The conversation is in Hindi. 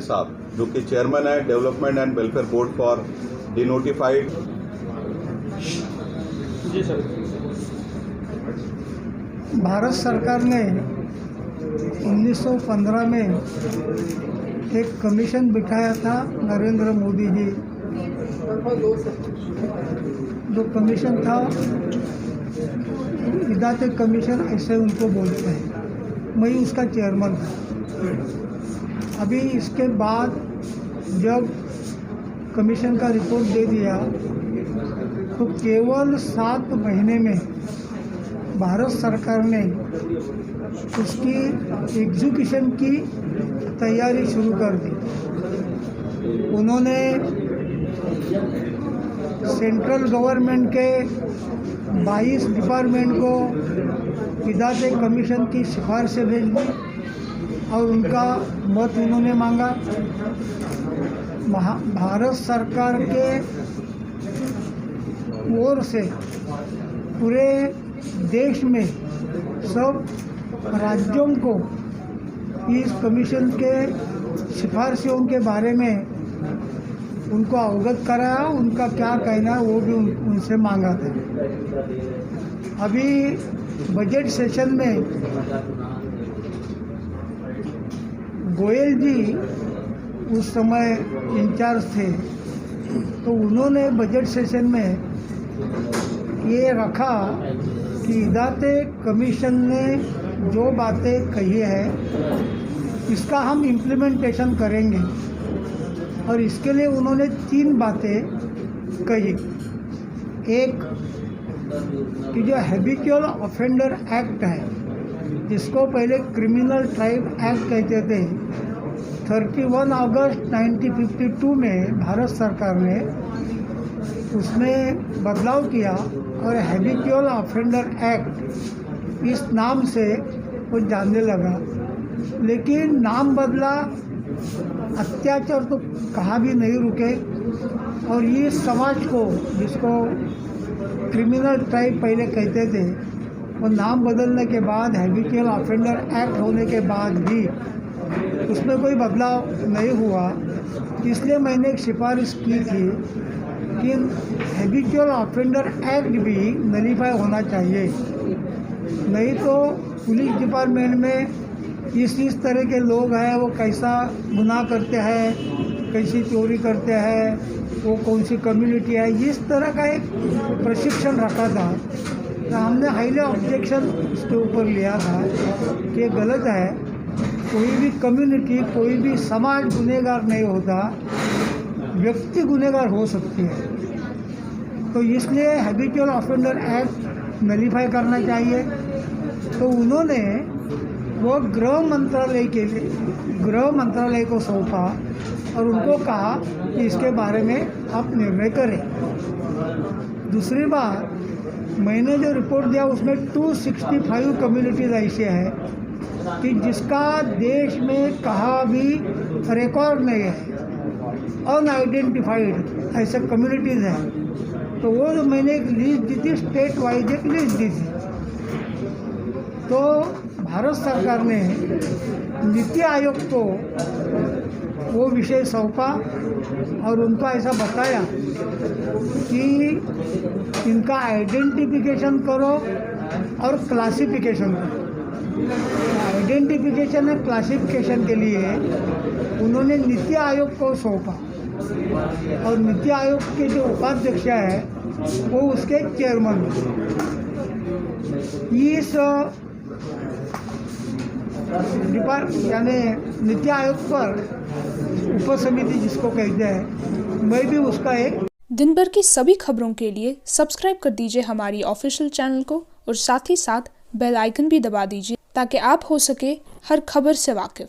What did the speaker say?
साहब जो कि चेयरमैन है development and welfare board for denotified. जी सर। भारत सरकार ने 1915 में एक कमीशन बिठाया था, नरेंद्र मोदी जी। जो कमीशन था, इदाते कमीशन ऐसे उनको बोलते हैं। मैं उसका चेयरमैन था। अभी इसके बाद जब कमीशन का रिपोर्ट दे दिया तो केवल 7 महीने में भारत सरकार ने उसकी एग्जीक्यूशन की तैयारी शुरू कर दी। उन्होंने सेंट्रल गवर्नमेंट के 22 डिपार्टमेंट को इदाते कमीशन की सिफारिशें भेज दी और उनका मत उन्होंने मांगा। भारत सरकार के ओर से पूरे देश में सब राज्यों को इस कमीशन के सिफारिशों के बारे में उनको अवगत कराया। उनका क्या कहना है वो भी उनसे मांगा था। अभी बजट सेशन में गोयल जी उस समय इंचार्ज थे, तो उन्होंने बजट सेशन में ये रखा कि इदाते कमीशन ने जो बातें कही है इसका हम इम्प्लीमेंटेशन करेंगे। और इसके लिए उन्होंने 3 बातें कही। एक कि जो हैबिचुअल ऑफेंडर एक्ट है, जिसको पहले क्रिमिनल ट्राइब एक्ट कहते थे, 31 अगस्त 1952 में भारत सरकार ने उसमें बदलाव किया और हैबिचुअल ऑफेंडर एक्ट इस नाम से वो जानने लगा। लेकिन नाम बदला, अत्याचार तो कहाँ भी नहीं रुके। और ये समाज को, जिसको क्रिमिनल ट्राइब पहले कहते थे, वो नाम बदलने के बाद, हैबिचुअल ऑफेंडर एक्ट होने के बाद भी उसमें कोई बदलाव नहीं हुआ। इसलिए मैंने एक सिफारिश की थी कि हैबिचुअल ऑफेंडर एक्ट भी नलीफाई होना चाहिए। नहीं तो पुलिस डिपार्टमेंट में इस तरह के लोग हैं, वो कैसा गुनाह करते हैं, कैसी चोरी करते हैं, वो कौन सी कम्युनिटी है, इस तरह का एक प्रशिक्षण रखा था। तो हमने हाईली ऑब्जेक्शन इसके ऊपर लिया था कि गलत है। कोई भी कम्युनिटी, कोई भी समाज गुनहगार नहीं होता, व्यक्ति गुनहगार हो सकती है। तो इसलिए हैबिचुअल ऑफेंडर एक्ट नलीफाई करना चाहिए। तो उन्होंने वो गृह मंत्रालय को सौंपा और उनको कहा कि इसके बारे में आप निर्णय करें। दूसरी बात, मैंने जो रिपोर्ट दिया उसमें 265 कम्युनिटीज़ ऐसे हैं कि जिसका देश में कहाँ भी रिकॉर्ड नहीं है, अनआइडेंटिफाइड ऐसे कम्युनिटीज़ हैं। तो वो जो मैंने एक लिस्ट दी थी, स्टेट वाइज एक लिस्ट दी थी। तो भारत सरकार ने नीति आयोग को वो विषय सौंपा और उनको ऐसा बताया कि इनका आइडेंटिफिकेशन करो और क्लासिफिकेशन करो। आइडेंटिफिकेशन और क्लासिफिकेशन के लिए उन्होंने नीति आयोग को सौंपा और नीति आयोग के जो उपाध्यक्ष है वो उसके चेयरमैन। इस यानी नीति आयोग पर उपसमिति जिसको कहते हैं, मैं भी उसका एक। दिन भर की सभी खबरों के लिए सब्सक्राइब कर दीजिए हमारी ऑफिशियल चैनल को और साथ ही साथ बेल आइकन भी दबा दीजिए ताकि आप हो सके हर खबर से वाकिफ।